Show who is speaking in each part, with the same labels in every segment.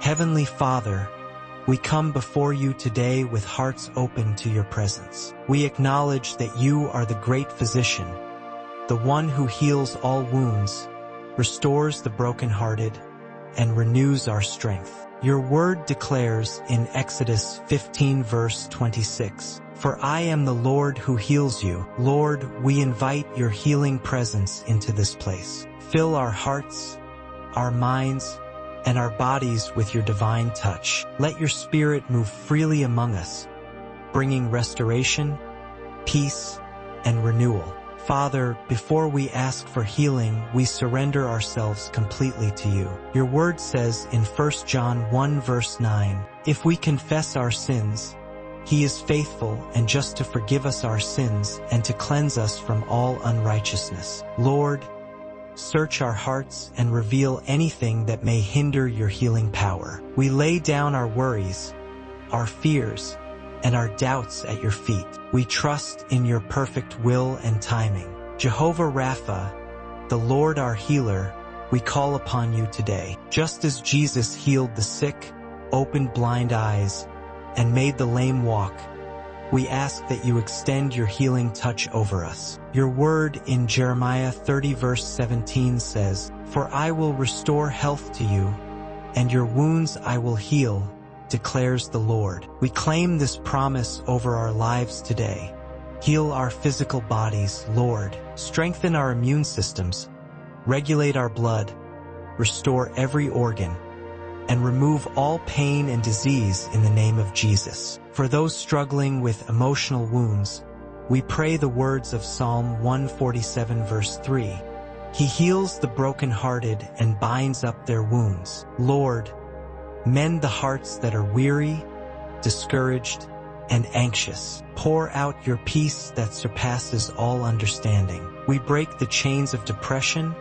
Speaker 1: Heavenly Father, we come before you today with hearts open to your presence. We acknowledge that you are the great physician, the one who heals all wounds, restores the brokenhearted, and renews our strength. Your word declares in Exodus 15 verse 26, "For I am the Lord who heals you." Lord, we invite your healing presence into this place. Fill our hearts, our minds, and our bodies with your divine touch. Let your spirit move freely among us, bringing restoration, peace, and renewal. Father, before we ask for healing, we surrender ourselves completely to you. Your word says in 1 John 1 verse 9, "If we confess our sins, he is faithful and just to forgive us our sins and to cleanse us from all unrighteousness." Lord, search our hearts and reveal anything that may hinder your healing power. We lay down our worries, our fears, and our doubts at your feet. We trust in your perfect will and timing. Jehovah Rapha, the Lord our healer, we call upon you today. Just as Jesus healed the sick, opened blind eyes, and made the lame walk, we ask that you extend your healing touch over us. Your word in Jeremiah 30 verse 17 says, "For I will restore health to you, and your wounds I will heal, declares the Lord." We claim this promise over our lives today. Heal our physical bodies, Lord. Strengthen our immune systems, regulate our blood, restore every organ, and remove all pain and disease in the name of Jesus. For those struggling with emotional wounds, we pray the words of Psalm 147 verse 3. He heals the brokenhearted and binds up their wounds. Lord, mend the hearts that are weary, discouraged, and anxious. Pour out your peace that surpasses all understanding. We break the chains of depression,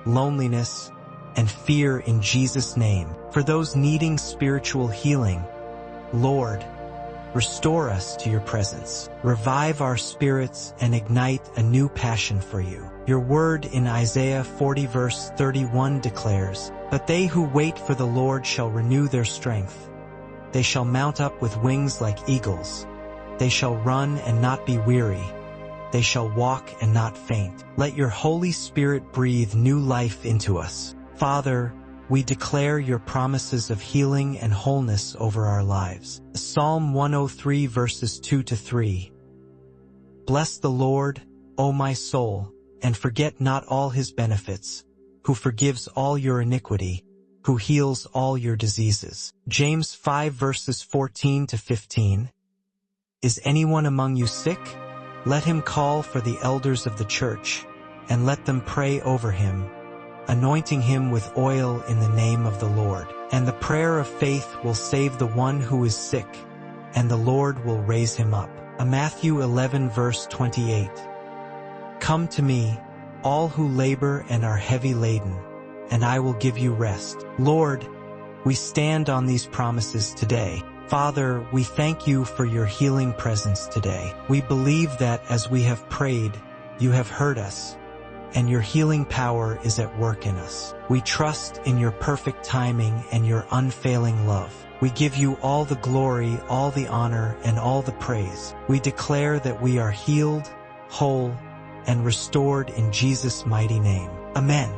Speaker 1: loneliness, and fear in Jesus' name. For those needing spiritual healing, Lord, restore us to your presence. Revive our spirits and ignite a new passion for you. Your word in Isaiah 40 verse 31 declares, "But they who wait for the Lord shall renew their strength. They shall mount up with wings like eagles. They shall run and not be weary. They shall walk and not faint." Let your Holy Spirit breathe new life into us. Father, we declare your promises of healing and wholeness over our lives. Psalm 103 verses 2 to 3. "Bless the Lord, O my soul, and forget not all his benefits, who forgives all your iniquity, who heals all your diseases." James 5 verses 14 to 15. "Is anyone among you sick? Let him call for the elders of the church, and let them pray over him, anointing him with oil in the name of the Lord. And the prayer of faith will save the one who is sick, and the Lord will raise him up." Matthew 11 verse 28. "Come to me, all who labor and are heavy laden, and I will give you rest." Lord, we stand on these promises today. Father, we thank you for your healing presence today. We believe that as we have prayed, you have heard us, and your healing power is at work in us. We trust in your perfect timing and your unfailing love. We give you all the glory, all the honor, and all the praise. We declare that we are healed, whole, and restored in Jesus' mighty name. Amen.